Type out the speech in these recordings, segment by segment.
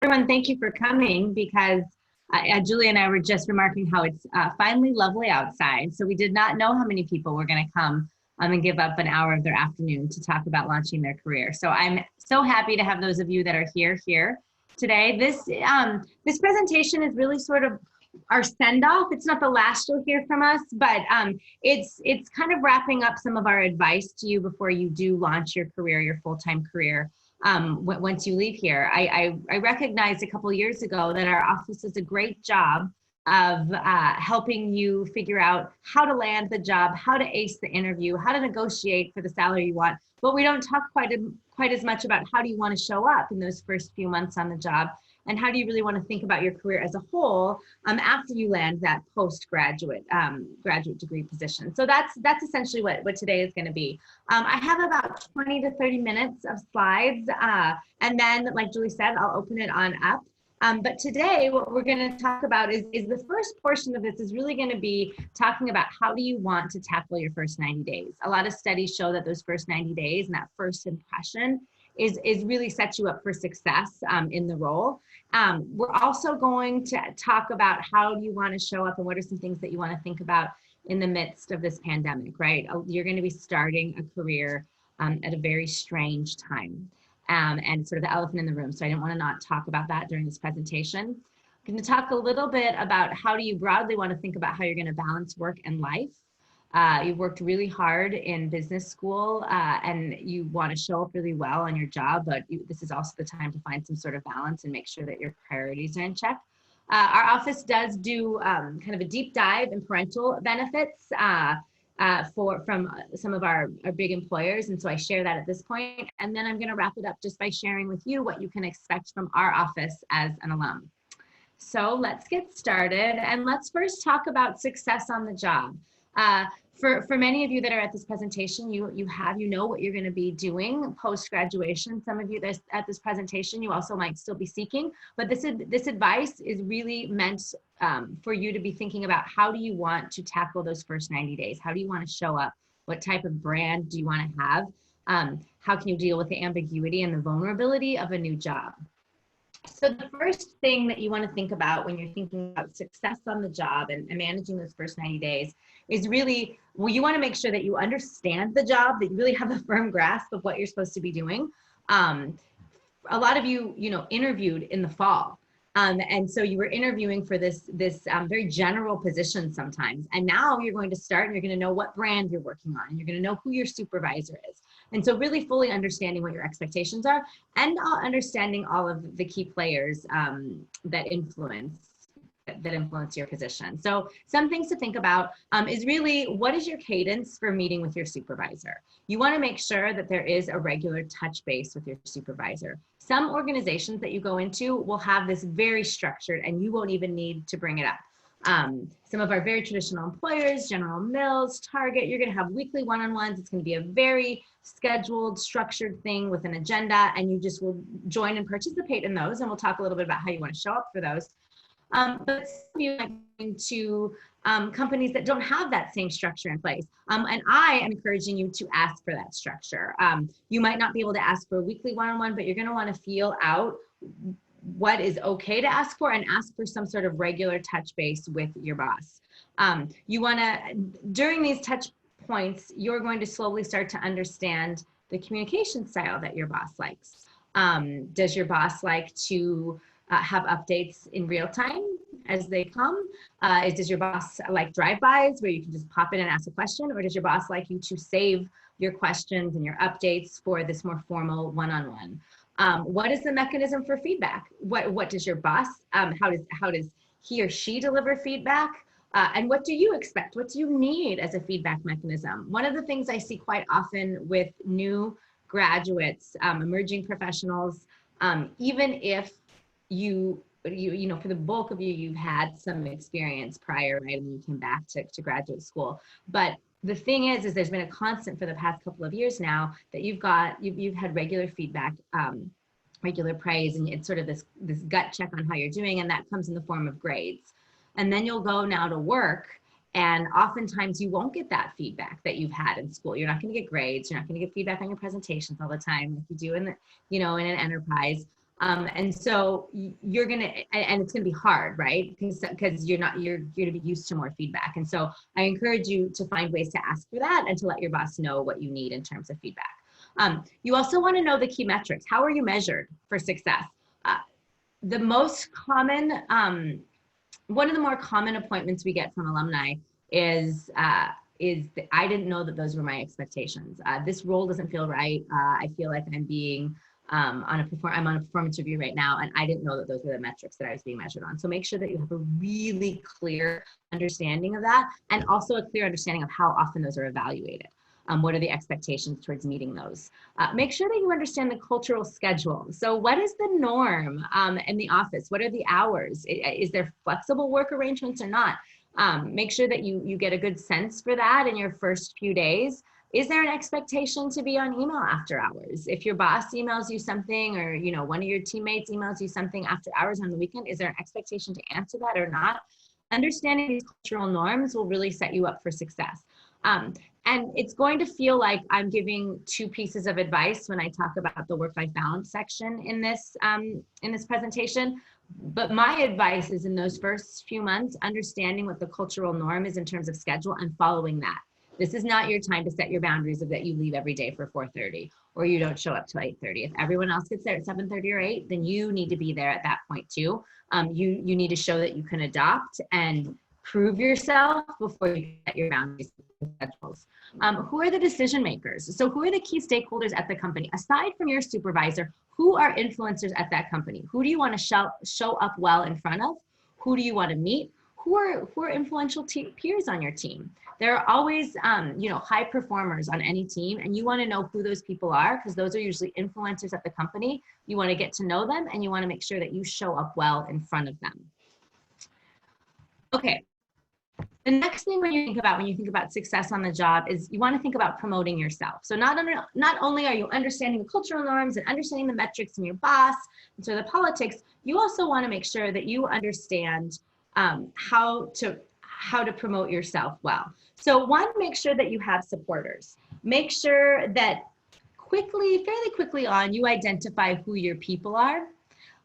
Everyone, thank you for coming because Julie and I were just remarking how it's finally lovely outside. So we did not know how many people were going to come and give up an hour of their afternoon to talk about launching their career. So I'm so happy to have those of you that are here today. This presentation is really sort of our send off. It's not the last you'll hear from us, but it's kind of wrapping up some of our advice to you before you do launch your career, your full-time career. Once you leave here. I recognized a couple of years ago that our office does a great job of helping you figure out how to land the job, how to ace the interview, how to negotiate for the salary you want. But we don't talk quite as much about how do you want to show up in those first few months on the job, and how do you really want to think about your career as a whole after you land that postgraduate graduate degree position. So that's essentially what today is going to be. I have about 20 to 30 minutes of slides, and then, like Julie said, I'll open it on up. But today, what we're going to talk about is the first portion of this is really going to be talking about how do you want to tackle your first 90 days. A lot of studies show that those first 90 days and that first impression is really sets you up for success in the role. We're also going to talk about how do you want to show up and what are some things that you want to think about in the midst of this pandemic, right? You're going to be starting a career at a very strange time. And sort of the elephant in the room. So I didn't want to not talk about that during this presentation. I'm going to talk a little bit about how do you broadly want to think about how you're going to balance work and life. You've worked really hard in business school and you want to show up really well on your job, but this is also the time to find some sort of balance and make sure that your priorities are in check. Our office does do kind of a deep dive in parental benefits from some of our big employers. And so I share that at this point. And then I'm going to wrap it up just by sharing with you what you can expect from our office as an alum. So let's get started. And let's first talk about success on the job. For many of you that are at this presentation, you know what you're going to be doing post-graduation. Some of you that's at this presentation, you also might still be seeking, but this advice is really meant for you to be thinking about how do you want to tackle those first 90 days? How do you want to show up? What type of brand do you want to have? How can you deal with the ambiguity and the vulnerability of a new job? So the first thing that you want to think about when you're thinking about success on the job and managing those first 90 days is really, well, you want to make sure that you understand the job, that you really have a firm grasp of what you're supposed to be doing. A lot of you interviewed in the fall. And so you were interviewing for this very general position sometimes. And now you're going to start and you're going to know what brand you're working on. And you're going to know who your supervisor is. And so really fully understanding what your expectations are and understanding all of the key players that influence your position. So some things to think about is really, what is your cadence for meeting with your supervisor? You want to make sure that there is a regular touch base with your supervisor. Some organizations that you go into will have this very structured and you won't even need to bring it up. Some of our very traditional employers, General Mills, Target, you're going to have weekly one-on-ones. It's going to be a very scheduled, structured thing with an agenda, and you just will join and participate in those. And we'll talk a little bit about how you want to show up for those. But some of you are going to companies that don't have that same structure in place. And I am encouraging you to ask for that structure. You might not be able to ask for a weekly one-on-one, but you're going to want to feel out what is okay to ask for and ask for some sort of regular touch base with your boss. You want to, during these touch points, you're going to slowly start to understand the communication style that your boss likes. Does your boss like to have updates in real time as they come? Does your boss like drive-bys where you can just pop in and ask a question? Or does your boss like you to save your questions and your updates for this more formal one-on-one? What is the mechanism for feedback? What does your boss, how does he or she deliver feedback? And what do you expect? What do you need as a feedback mechanism? One of the things I see quite often with new graduates, emerging professionals, even if you know, for the bulk of you, you've had some experience prior, right? And you came back to graduate school. But the thing is there's been a constant for the past couple of years now that you've had regular feedback, regular praise, and it's sort of this gut check on how you're doing, and that comes in the form of grades. And then you'll go now to work, and oftentimes you won't get that feedback that you've had in school. You're not going to get grades. You're not going to get feedback on your presentations all the time like you do in an enterprise. And so you're gonna, and it's gonna be hard, right? Because you're gonna be used to more feedback. And so I encourage you to find ways to ask for that and to let your boss know what you need in terms of feedback. You also want to know the key metrics. How are you measured for success? The most common, one of the more common appointments we get from alumni is that I didn't know that those were my expectations. This role doesn't feel right. I feel like I'm being I'm on a performance review right now, and I didn't know that those were the metrics that I was being measured on. So make sure that you have a really clear understanding of that, and also a clear understanding of how often those are evaluated. What are the expectations towards meeting those? Make sure that you understand the cultural schedule. So what is the norm in the office? What are the hours? Is there flexible work arrangements or not? Make sure that you get a good sense for that in your first few days. Is there an expectation to be on email after hours? If your boss emails you something, or one of your teammates emails you something after hours on the weekend, is there an expectation to answer that or not? Understanding these cultural norms will really set you up for success. And it's going to feel like I'm giving two pieces of advice when I talk about the work-life balance section in this presentation. But my advice is, in those first few months, understanding what the cultural norm is in terms of schedule and following that. This is not your time to set your boundaries of that you leave every day for 4:30 or you don't show up till 8:30. If everyone else gets there at 7:30 or 8, then you need to be there at that point too. You need to show that you can adopt and prove yourself before you set your boundaries and schedules. Who are the decision makers? So who are the key stakeholders at the company? Aside from your supervisor, who are influencers at that company? Who do you want to show up well in front of? Who do you want to meet? Who are influential peers on your team? There are always high performers on any team, and you want to know who those people are, because those are usually influencers at the company. You want to get to know them, and you want to make sure that you show up well in front of them. Okay. The next thing when you think about success on the job is you want to think about promoting yourself. So not only are you understanding the cultural norms and understanding the metrics in your boss and sort of the politics, you also want to make sure that you understand how to promote yourself well. So one, make sure that you have supporters. Make sure that fairly quickly on, you identify who your people are.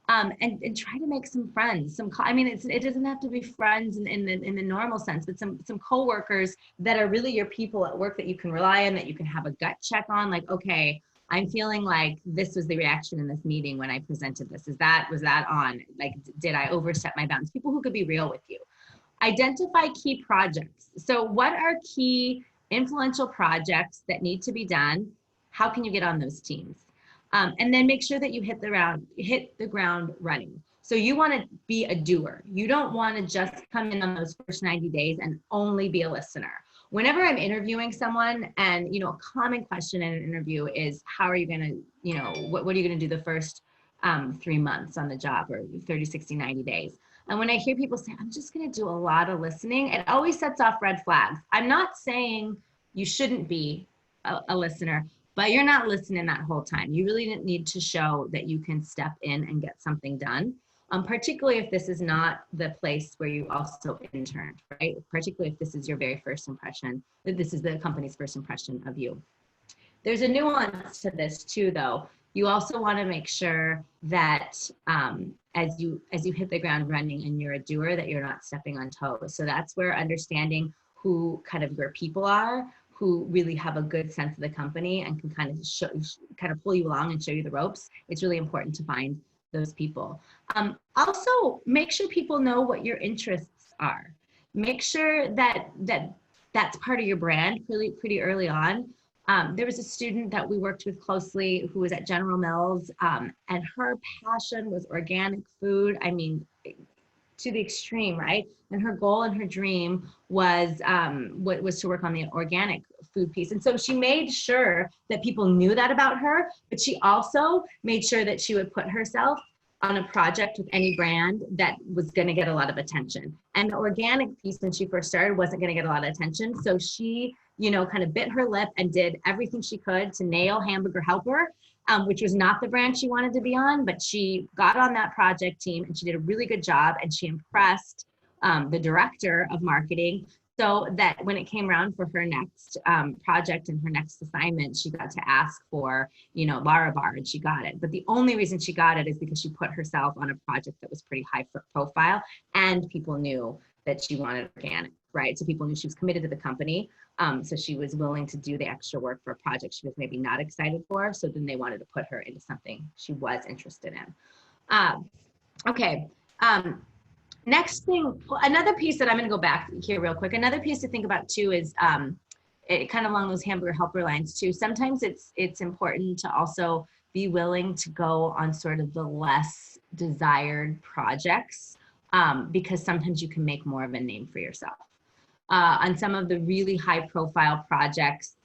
And try to make some friends. It doesn't have to be friends in the normal sense, but some coworkers that are really your people at work that you can rely on, that you can have a gut check on. Like, okay, I'm feeling like this was the reaction in this meeting when I presented this. Was that on? Like, did I overstep my bounds? People who could be real with you. Identify key projects. So, what are key influential projects that need to be done? How can you get on those teams? And then make sure that you hit the ground running. So you want to be a doer. You don't want to just come in on those first 90 days and only be a listener. Whenever I'm interviewing someone, and a common question in an interview is, how are you going to, what are you going to do the first 3 months on the job, or 30, 60, 90 days? And when I hear people say, I'm just going to do a lot of listening, it always sets off red flags. I'm not saying you shouldn't be a listener, but you're not listening that whole time. You really need to show that you can step in and get something done, particularly if this is not the place where you also interned, right? Particularly if this is your very first impression, that this is the company's first impression of you. There's a nuance to this too, though. You also want to make sure that as you hit the ground running and you're a doer, that you're not stepping on toes. So that's where understanding who kind of your people are, who really have a good sense of the company and can kind of pull you along and show you the ropes. It's really important to find those people. Also, make sure people know what your interests are. Make sure that that's part of your brand pretty early on. There was a student that we worked with closely who was at General Mills, and her passion was organic food. To the extreme, right? And her goal and her dream was to work on the organic food piece. And so she made sure that people knew that about her, but she also made sure that she would put herself on a project with any brand that was going to get a lot of attention. And the organic piece, when she first started, wasn't going to get a lot of attention. So she, kind of bit her lip and did everything she could to nail Hamburger Helper, which was not the brand she wanted to be on, but she got on that project team and she did a really good job, and she impressed the director of marketing so that when it came around for her next project and her next assignment, she got to ask for, you know, Larabar, and she got it. But the only reason she got it is because she put herself on a project that was pretty high profile, and people knew that she wanted organic, right? So people knew she was committed to the company. So she was willing to do the extra work for a project she was maybe not excited for. So then they wanted to put her into something she was interested in. Okay. Next thing, another piece that I'm going to go back here real quick. Another piece to think about too is it kind of along those hamburger helper lines too. Sometimes it's important to also be willing to go on sort of the less desired projects because sometimes you can make more of a name for yourself. On some of the really high profile projects,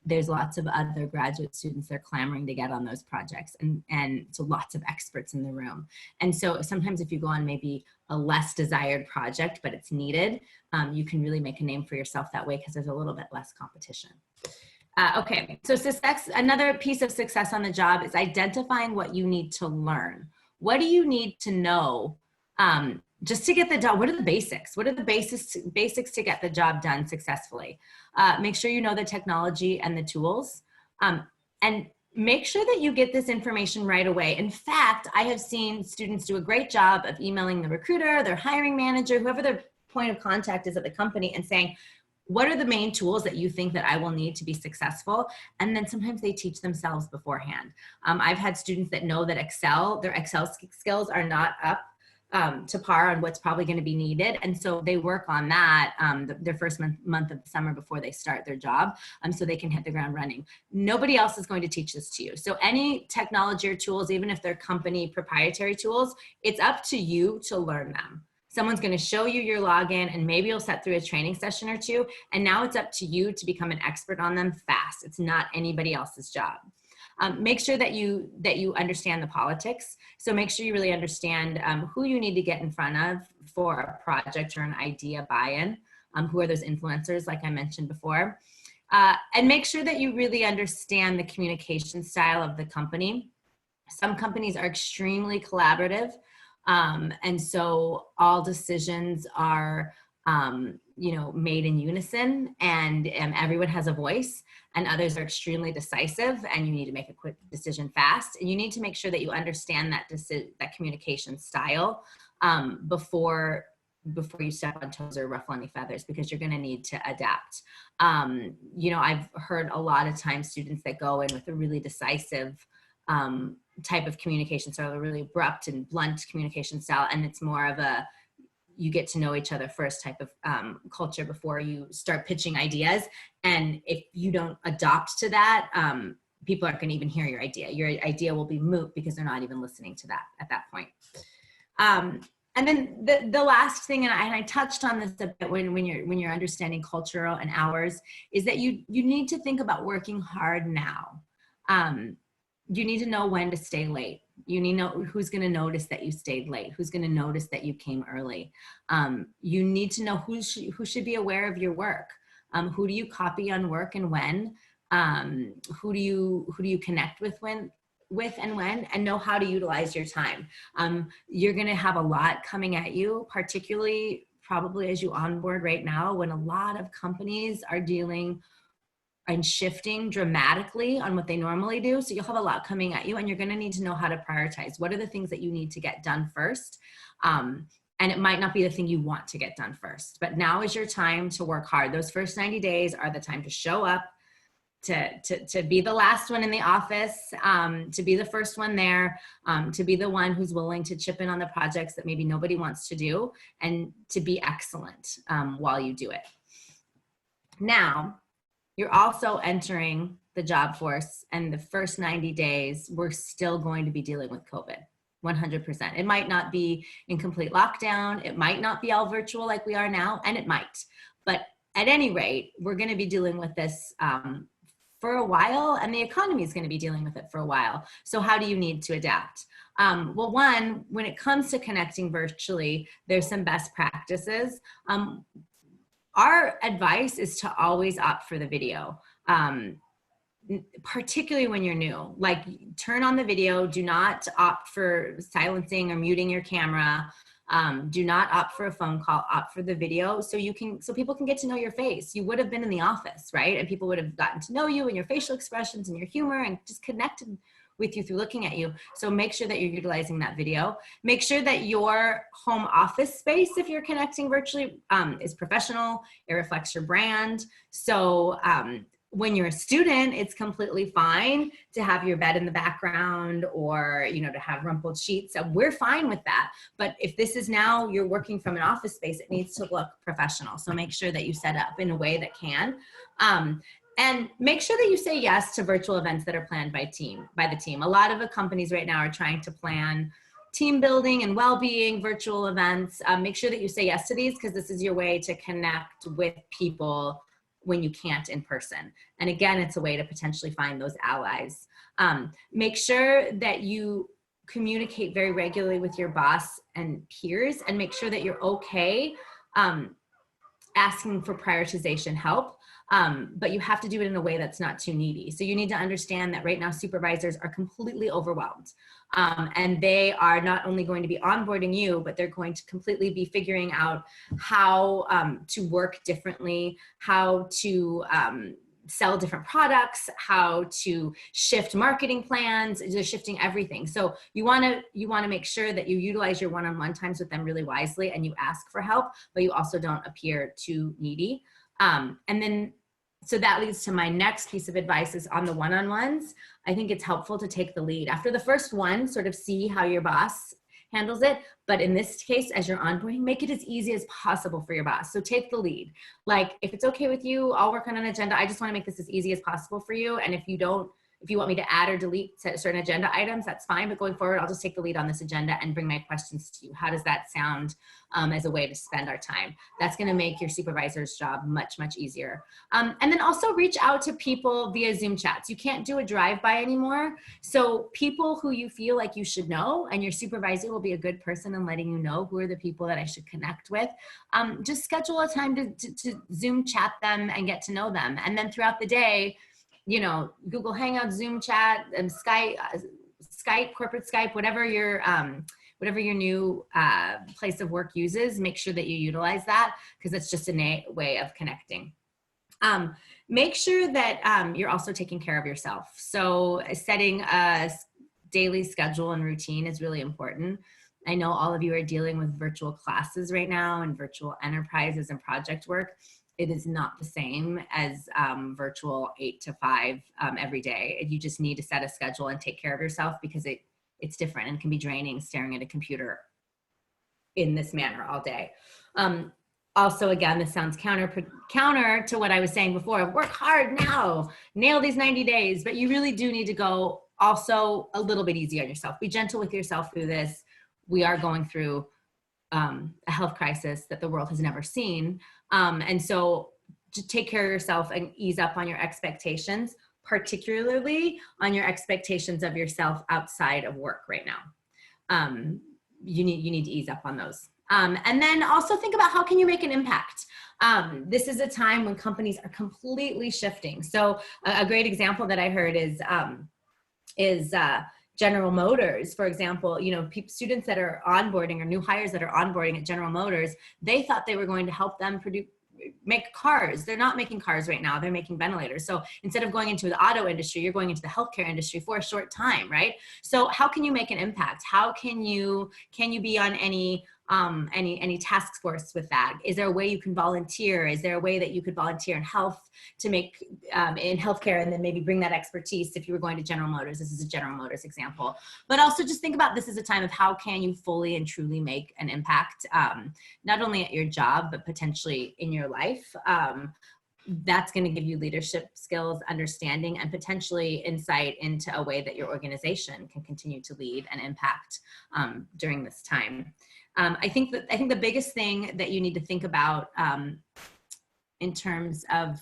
there's lots of other graduate students that are clamoring to get on those projects, and so lots of experts in the room. And so sometimes if you go on maybe a less desired project, but it's needed, you can really make a name for yourself that way because there's a little bit less competition. Okay, so success, another piece of success on the job is identifying what you need to learn. What do you need to know just to get the job? What are the basics? What are the basics to get the job done successfully? Make sure you know the technology and the tools, and make sure that you get this information right away. In fact, I have seen students do a great job of emailing the recruiter, their hiring manager, whoever their point of contact is at the company, and saying, what are the main tools that you think that I will need to be successful? And then sometimes they teach themselves beforehand. I've had students that know that their Excel skills are not up to par on what's probably going to be needed. And so they work on that their first month of the summer before they start their job, so they can hit the ground running. Nobody else is going to teach this to you. So any technology or tools, even if they're company proprietary tools, it's up to you to learn them. Someone's going to show you your login, and maybe you'll set through a training session or two. And now it's up to you to become an expert on them fast. It's not anybody else's job. Make sure that you understand the politics. So make sure you really understand who you need to get in front of for a project or an idea buy-in. Who are those influencers, like I mentioned before. And make sure that you really understand the communication style of the company. Some companies are extremely collaborative. And so all decisions are made in unison, and everyone has a voice, and others are extremely decisive, and you need to make a quick decision fast. And you need to make sure that you understand that communication style before you step on toes or ruffle any feathers, because you're going to need to adapt. I've heard a lot of times students that go in with a really decisive type of communication style, a really abrupt and blunt communication style, and it's more of a you get to know each other first type of culture before you start pitching ideas. And if you don't adopt to that, people aren't going to even hear your idea. Your idea will be moot because they're not even listening to that at that point. And then the last thing, and I touched on this a bit when you're understanding cultural and hours, is that you need to think about working hard now. You need to know when to stay late. You need to know who's going to notice that you stayed late, who's going to notice that you came early. You need to know who should be aware of your work. Who do you copy on work and when? Who do you connect with and when, and know how to utilize your time. You're going to have a lot coming at you, particularly probably as you onboard right now, when a lot of companies are dealing and shifting dramatically on what they normally do. So you'll have a lot coming at you, and you're going to need to know how to prioritize. What are the things that you need to get done first? And it might not be the thing you want to get done first, but now is your time to work hard. Those first 90 days are the time to show up, to be the last one in the office, to be the first one there, to be the one who's willing to chip in on the projects that maybe nobody wants to do, and to be excellent while you do it. Now, you're also entering the job force, and the first 90 days, we're still going to be dealing with COVID, 100%. It might not be in complete lockdown. It might not be all virtual like we are now, and it might. But at any rate, we're going to be dealing with this for a while, and the economy is going to be dealing with it for a while. So how do you need to adapt? Well, one, when it comes to connecting virtually, there's some best practices. Our advice is to always opt for the video. particularly when you're new, like turn on the video, do not opt for silencing or muting your camera. Do not opt for a phone call, opt for the video so people can get to know your face. You would have been in the office, right? And people would have gotten to know you and your facial expressions and your humor and just connected with you through looking at you. So make sure that you're utilizing that video. Make sure that your home office space, if you're connecting virtually, is professional. It reflects your brand. So when you're a student, it's completely fine to have your bed in the background or, to have rumpled sheets. So we're fine with that. But if this is now you're working from an office space, it needs to look professional. So make sure that you set up in a way that can. And make sure that you say yes to virtual events that are planned by the team. A lot of the companies right now are trying to plan team building and well-being virtual events. Make sure that you say yes to these because this is your way to connect with people when you can't in person. And again, it's a way to potentially find those allies. Make sure that you communicate very regularly with your boss and peers and make sure that you're okay asking for prioritization help. But you have to do it in a way that's not too needy. So you need to understand that right now supervisors are completely overwhelmed. And they are not only going to be onboarding you, but they're going to completely be figuring out how to work differently, how to sell different products, how to shift marketing plans. They're shifting everything. So you want to make sure that you utilize your one-on-one times with them really wisely and you ask for help, but you also don't appear too needy. So that leads to my next piece of advice is on the one-on-ones. I think it's helpful to take the lead. After the first one, sort of see how your boss handles it. But in this case, as you're onboarding, make it as easy as possible for your boss. So take the lead. Like, if it's okay with you, I'll work on an agenda. I just want to make this as easy as possible for you. And if you want me to add or delete certain agenda items, that's fine. But going forward, I'll just take the lead on this agenda and bring my questions to you. How does that sound as a way to spend our time? That's going to make your supervisor's job much, much easier. And then also reach out to people via Zoom chats. You can't do a drive-by anymore. So people who you feel like you should know, and your supervisor will be a good person in letting you know who are the people that I should connect with. Just schedule a time to Zoom chat them and get to know them. And then throughout the day, Google Hangouts, Zoom chat, and Skype, corporate Skype, whatever your new place of work uses, make sure that you utilize that because it's just a way of connecting. Make sure that you're also taking care of yourself. So setting a daily schedule and routine is really important. I know all of you are dealing with virtual classes right now and virtual enterprises and project work. It is not the same as virtual 8 to 5 every day. You just need to set a schedule and take care of yourself because it's different and can be draining staring at a computer in this manner all day. Also, again, this sounds counter to what I was saying before. Work hard now, nail these 90 days, but you really do need to go also a little bit easy on yourself. Be gentle with yourself through this. We are going through a health crisis that the world has never seen. And so to take care of yourself and ease up on your expectations, particularly on your expectations of yourself outside of work right now. You need to ease up on those. And then also think about how can you make an impact? This is a time when companies are completely shifting. So a great example that I heard is General Motors, for example. Students that are onboarding or new hires that are onboarding at General Motors, they thought they were going to help them make cars. They're not making cars right now. They're making ventilators. So instead of going into the auto industry, you're going into the healthcare industry for a short time, right? So how can you make an impact? How can you be on any task force with that? Is there a way you can volunteer? Is there a way that you could volunteer in health to make in healthcare and then maybe bring that expertise if you were going to General Motors? This is a General Motors example. But also just think about this as a time of how can you fully and truly make an impact, not only at your job, but potentially in your life. That's going to give you leadership skills, understanding, and potentially insight into a way that your organization can continue to lead and impact during this time. I think the biggest thing that you need to think about in terms of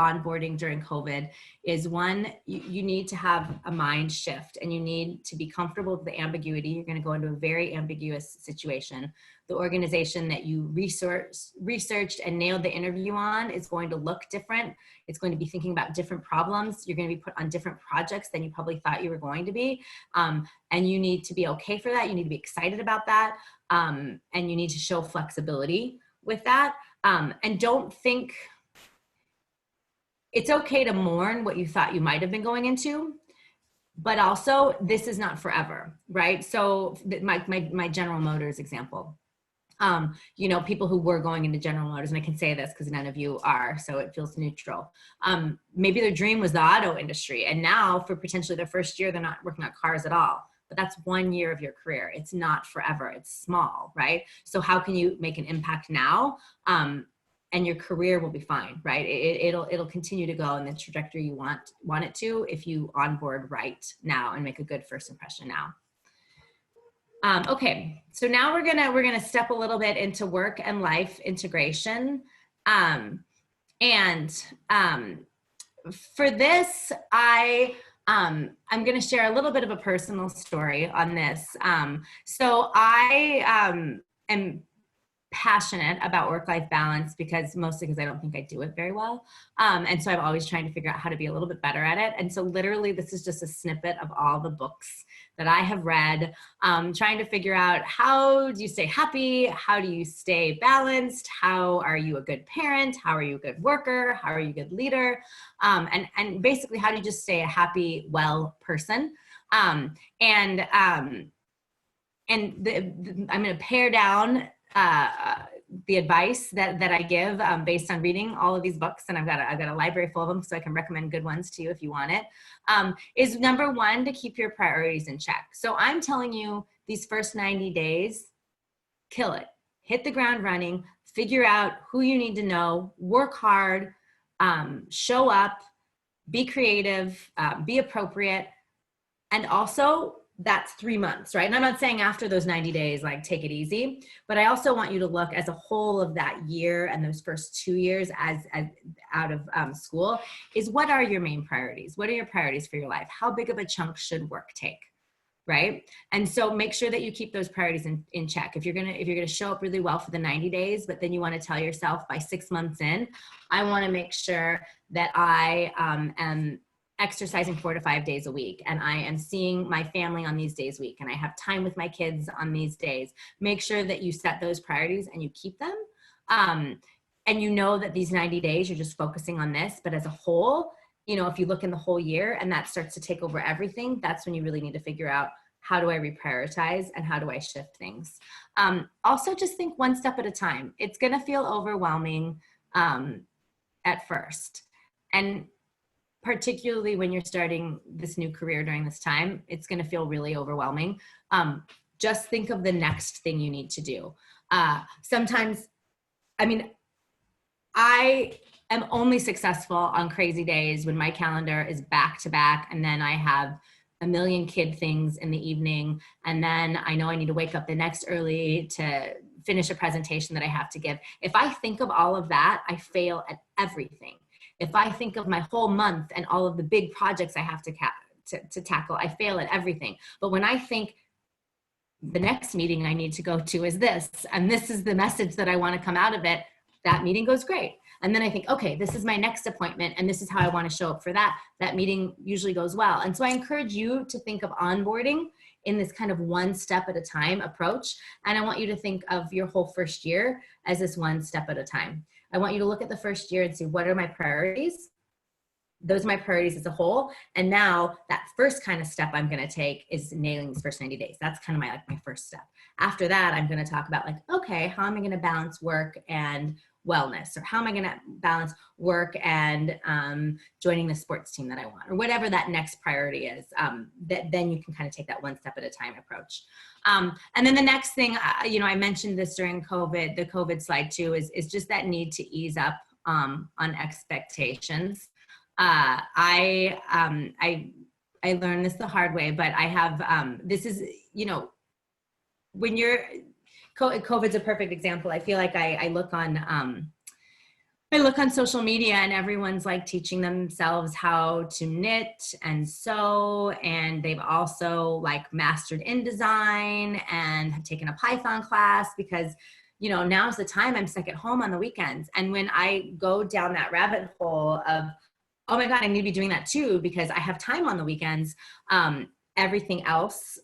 onboarding during COVID is one, you need to have a mind shift, and you need to be comfortable with the ambiguity. You're going to go into a very ambiguous situation. The organization that you researched and nailed the interview on is going to look different. It's going to be thinking about different problems. You're going to be put on different projects than you probably thought you were going to be. And you need to be okay for that. You need to be excited about that. And you need to show flexibility with that. And don't think, it's okay to mourn what you thought you might have been going into, but also this is not forever, right? So my General Motors example, you know, people who were going into General Motors, and I can say this because none of you are, so it feels neutral. Maybe their dream was the auto industry, and now for potentially their first year, they're not working on cars at all. But that's 1 year of your career. It's not forever. It's small, right? So how can you make an impact now? And your career will be fine, right? It'll continue to go in the trajectory you want it to if you onboard right now and make a good first impression now. Okay, so now we're gonna step a little bit into work and life integration, for this, I'm going to share a little bit of a personal story on this. So I am passionate about work-life balance mostly because I don't think I do it very well. And so I'm always trying to figure out how to be a little bit better at it. And so literally this is just a snippet of all the books that I have read, trying to figure out, how do you stay happy? How do you stay balanced? How are you a good parent? How are you a good worker? How are you a good leader? And basically, how do you just stay a happy, well person? I'm going to pare down the advice that I give based on reading all of these books, and I've got a library full of them, so I can recommend good ones to you if you want it. Is number one, to keep your priorities in check. So I'm telling you, these first 90 days, kill it, hit the ground running, figure out who you need to know, work hard, show up, be creative, be appropriate, and also that's 3 months, right? And I'm not saying after those 90 days, like, take it easy, but I also want you to look as a whole of that year and those first 2 years as out of school, is what are your main priorities? What are your priorities for your life? How big of a chunk should work take, right? And so make sure that you keep those priorities in check. If you're gonna show up really well for the 90 days, but then you want to tell yourself by 6 months in, I want to make sure that I am exercising 4 to 5 days a week, and I am seeing my family on these days a week, and I have time with my kids on these days. Make sure that you set those priorities and you keep them. And you know that these 90 days, you're just focusing on this, but as a whole, you know, if you look in the whole year and that starts to take over everything, that's when you really need to figure out, how do I reprioritize and how do I shift things? Also, just think one step at a time. It's going to feel overwhelming at first. And particularly when you're starting this new career during this time, it's going to feel really overwhelming. Just think of the next thing you need to do. Sometimes, I mean, I am only successful on crazy days when my calendar is back to back, and then I have a million kid things in the evening, and then I know I need to wake up the next early to finish a presentation that I have to give. If I think of all of that, I fail at everything. If I think of my whole month and all of the big projects I have to tackle, I fail at everything. But when I think the next meeting I need to go to is this, and this is the message that I want to come out of it, that meeting goes great. And then I think, okay, this is my next appointment, and this is how I want to show up for that. That meeting usually goes well. And so I encourage you to think of onboarding in this kind of one step at a time approach. And I want you to think of your whole first year as this one step at a time. I want you to look at the first year and see, what are my priorities? Those are my priorities as a whole. And now that first kind of step I'm going to take is nailing these first 90 days. That's kind of my first step. After that, I'm going to talk about, like, okay, how am I going to balance work and wellness? Or how am I going to balance work and joining the sports team that I want? Or whatever that next priority is, then you can kind of take that one step at a time approach. And then the next thing, I mentioned this during COVID, the COVID slide too, is just that need to ease up on expectations. I learned this the hard way, but I have, this is, when COVID's a perfect example. I feel like I look on I look on social media and everyone's like teaching themselves how to knit and sew, and they've also like mastered InDesign and have taken a Python class because, you know, now's the time. I'm stuck at home on the weekends. And when I go down that rabbit hole of, oh my God, I need to be doing that too because I have time on the weekends, everything else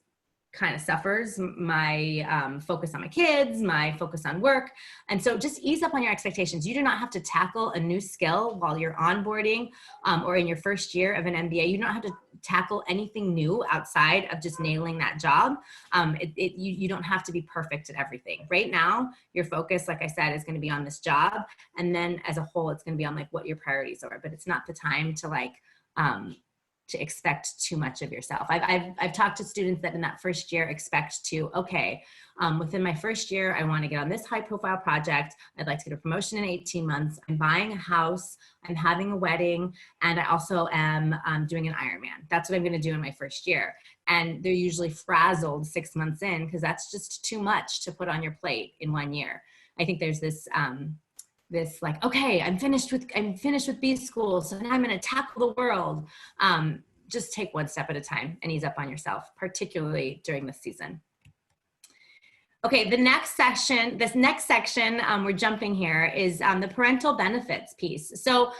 kind of suffers. My focus on my kids, my focus on work. And so just ease up on your expectations. You do not have to tackle a new skill while you're onboarding or in your first year of an MBA. You don't have to tackle anything new outside of just nailing that job. You don't have to be perfect at everything. Right now, your focus, like I said, is going to be on this job. And then as a whole, it's going to be on like what your priorities are, but it's not the time to like, to expect too much of yourself. I've talked to students that in that first year expect to, okay, within my first year, I want to get on this high profile project. I'd like to get a promotion in 18 months. I'm buying a house. I'm having a wedding. And I also am doing an Ironman. That's what I'm going to do in my first year. And they're usually frazzled 6 months in because that's just too much to put on your plate in 1 year. I think there's this, this like, okay, I'm finished with B school. So now I'm going to tackle the world. Just take one step at a time and ease up on yourself, particularly during this season. Okay, this next section, we're jumping here is the parental benefits piece. So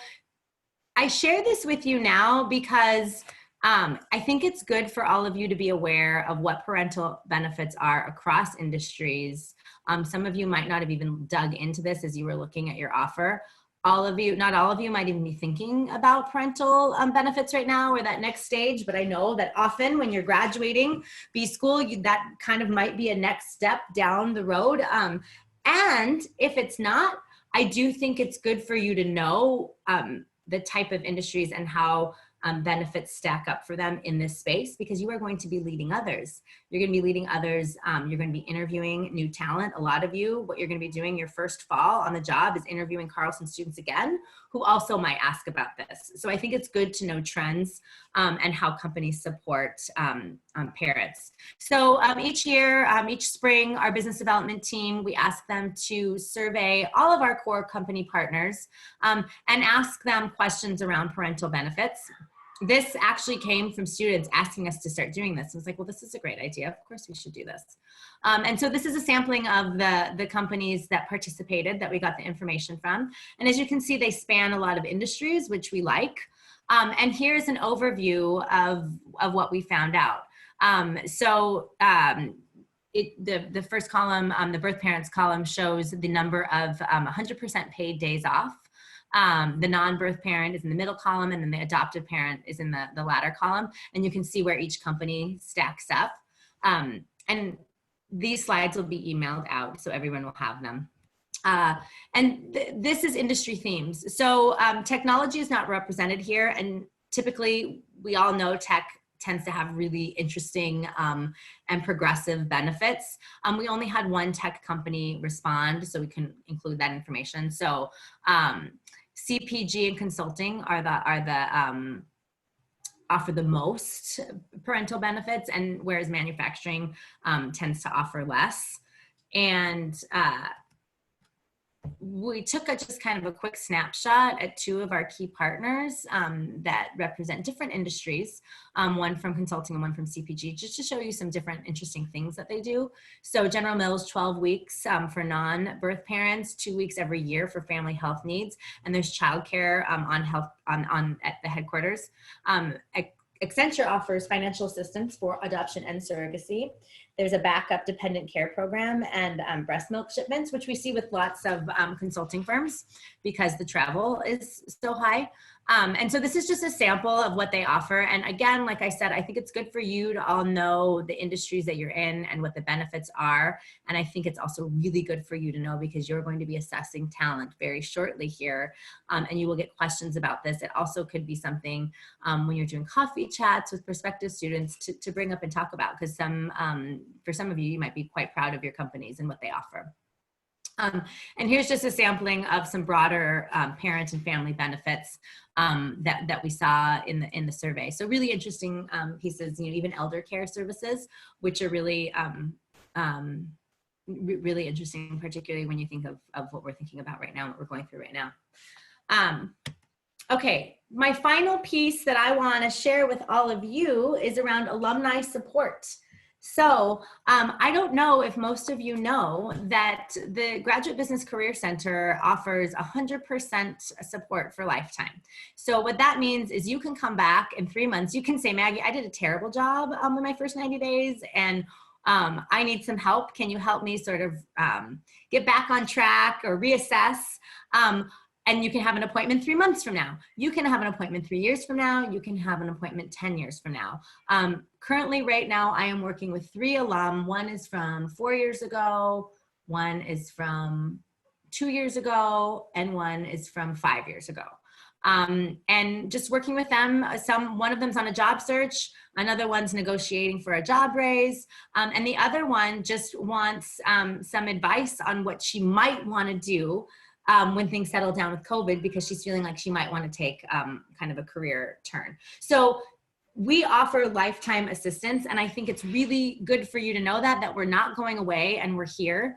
I share this with you now because I think it's good for all of you to be aware of what parental benefits are across industries. Some of you might not have even dug into this as you were looking at your offer. Not all of you might even be thinking about parental benefits right now or that next stage, but I know that often when you're graduating B school, that kind of might be a next step down the road. And if it's not, I do think it's good for you to know the type of industries and how benefits stack up for them in this space, because you are going to be leading others. You're going to be leading others. You're going to be interviewing new talent. A lot of you, what you're going to be doing your first fall on the job is interviewing Carlson students again, who also might ask about this. So I think it's good to know trends and how companies support parents. So each year, each spring, our business development team, we ask them to survey all of our core company partners and ask them questions around parental benefits. This actually came from students asking us to start doing this. I was like, well, this is a great idea. Of course we should do this. And so this is a sampling of the companies that participated that we got the information from. And as you can see, they span a lot of industries, which we like. And here's an overview of what we found out. The first column, the birth parents column, shows the number of 100% paid days off. The non-birth parent is in the middle column, and then the adoptive parent is in the latter column. And you can see where each company stacks up. And these slides will be emailed out, so everyone will have them. This is industry themes. So technology is not represented here. And typically, we all know tech tends to have really interesting and progressive benefits. We only had one tech company respond, so we can include that information. So CPG and consulting offer the most parental benefits, and whereas manufacturing tends to offer less. And we took just kind of a quick snapshot at two of our key partners that represent different industries, one from consulting and one from CPG, just to show you some different interesting things that they do. So General Mills, 12 weeks for non-birth parents, 2 weeks every year for family health needs, and there's childcare at the headquarters. Accenture offers financial assistance for adoption and surrogacy. There's a backup dependent care program and breast milk shipments, which we see with lots of consulting firms because the travel is so high. And so this is just a sample of what they offer. And again, like I said, I think it's good for you to all know the industries that you're in and what the benefits are. And I think it's also really good for you to know because you're going to be assessing talent very shortly here. And you will get questions about this. It also could be something when you're doing coffee chats with prospective students to bring up and talk about, because for some of you, you might be quite proud of your companies and what they offer. And here's just a sampling of some broader parent and family benefits that we saw in the survey. So really interesting pieces, even elder care services, which are really really interesting, particularly when you think of what we're thinking about right now, what we're going through right now. Okay, my final piece that I want to share with all of you is around alumni support. So I don't know if most of you know that the Graduate Business Career Center offers 100% support for lifetime. So what that means is you can come back in 3 months. You can say, Maggie, I did a terrible job in my first 90 days and I need some help. Can you help me sort of get back on track or reassess? And you can have an appointment 3 months from now. You can have an appointment 3 years from now. You can have an appointment 10 years from now. Currently, right now, I am working with 3 alum. One is from 4 years ago, one is from 2 years ago, and one is from 5 years ago. And just working with them, one of them's on a job search, another one's negotiating for a job raise, and the other one just wants some advice on what she might want to do when things settle down with COVID, because she's feeling like she might want to take kind of a career turn. So we offer lifetime assistance, and I think it's really good for you to know that we're not going away and we're here.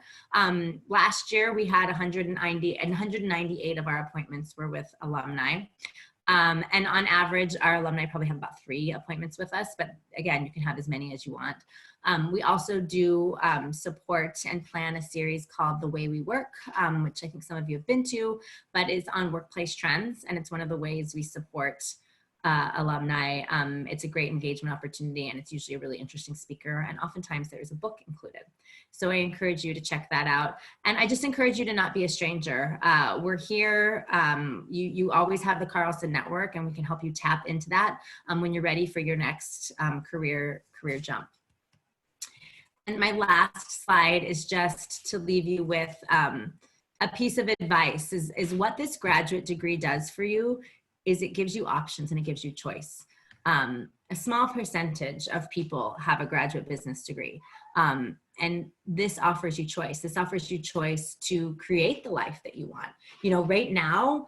Last year we had 198 of our appointments were with alumni. And on average, our alumni probably have about 3 appointments with us, but again, you can have as many as you want. We also do support and plan a series called The Way We Work, which I think some of you have been to, but is on workplace trends. And it's one of the ways we support alumni. It's a great engagement opportunity, and it's usually a really interesting speaker. And oftentimes there's a book included. So I encourage you to check that out. And I just encourage you to not be a stranger. We're here. You always have the Carlson Network, and we can help you tap into that when you're ready for your next career jump. And my last slide is just to leave you with a piece of advice is what this graduate degree does for you is it gives you options and it gives you choice. A small percentage of people have a graduate business degree. And this offers you choice. This offers you choice to create the life that you want. You know, right now,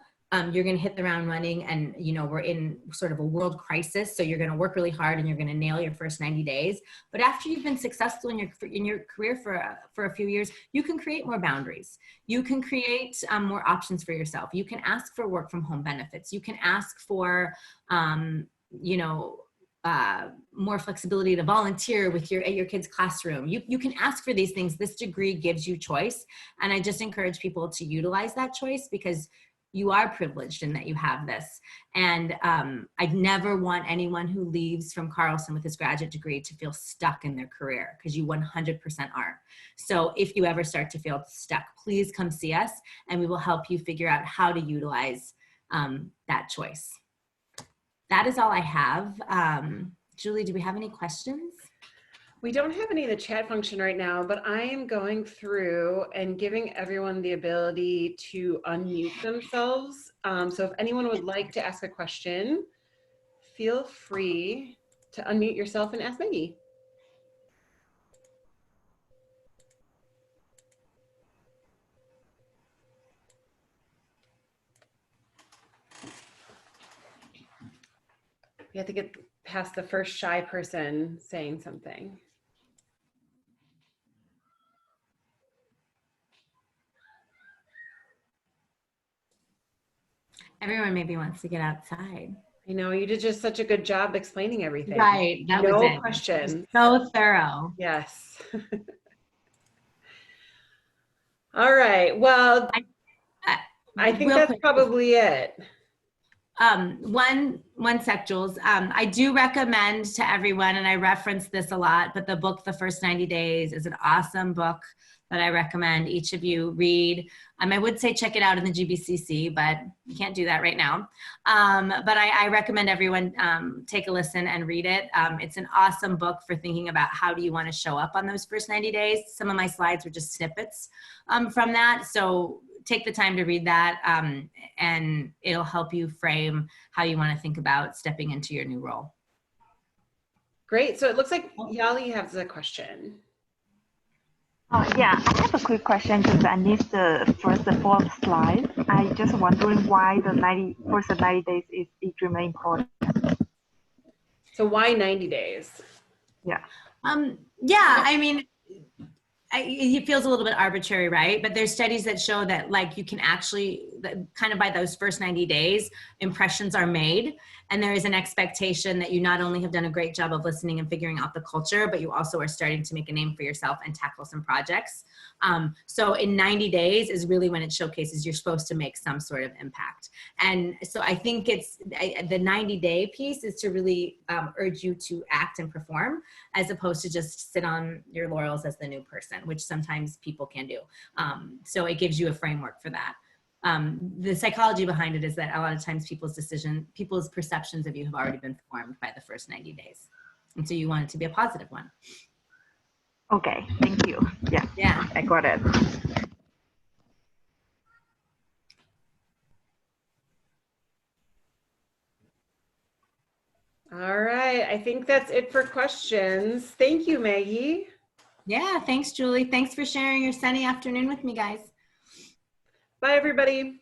you're going to hit the ground running, and you know we're in sort of a world crisis, so you're going to work really hard and you're going to nail your first 90 days. But after you've been successful in your career for a few years, you can create more boundaries. You can create more options for yourself. You can ask for work from home benefits. You can ask for more flexibility to volunteer with at your kid's classroom. You can ask for these things. This degree gives you choice, and I just encourage people to utilize that choice because you are privileged in that you have this. And I'd never want anyone who leaves from Carlson with his graduate degree to feel stuck in their career, because you 100% are. So if you ever start to feel stuck, please come see us and we will help you figure out how to utilize that choice. That is all I have. Julie, do we have any questions? We don't have any in the chat function right now, but I am going through and giving everyone the ability to unmute themselves. So if anyone would like to ask a question, feel free to unmute yourself and ask Maggie. You have to get past the first shy person saying something. Everyone maybe wants to get outside. I know, you did just such a good job explaining everything. Right, that was it. No question. So thorough. Yes. All right, well, I think that's probably it. One sec, Jules. I do recommend to everyone, and I reference this a lot, but the book, The First 90 Days, is an awesome book that I recommend each of you read. I would say check it out in the GBCC, but you can't do that right now. But I recommend everyone take a listen and read it. It's an awesome book for thinking about how do you want to show up on those first 90 days. Some of my slides were just snippets from that. So take the time to read that, and it'll help you frame how you want to think about stepping into your new role. Great. So it looks like Yali has a question. Yeah, I have a quick question because I missed the fourth slide. I just wondering why the first 90 days is extremely important. So why 90 days? Yeah. Yeah, I mean, it feels a little bit arbitrary, right? But there's studies that show that like you can actually kind of by those first 90 days, impressions are made. And there is an expectation that you not only have done a great job of listening and figuring out the culture, but you also are starting to make a name for yourself and tackle some projects. So in 90 days is really when it showcases you're supposed to make some sort of impact. And so I think it's the 90-day piece is to really urge you to act and perform, as opposed to just sit on your laurels as the new person, which sometimes people can do. So it gives you a framework for that. The psychology behind it is that a lot of times people's perceptions of you have already been formed by the first 90 days. And so you want it to be a positive one. Okay, thank you. Yeah, I got it. All right, I think that's it for questions. Thank you, Maggie. Yeah, thanks, Julie. Thanks for sharing your sunny afternoon with me, guys. Bye, everybody.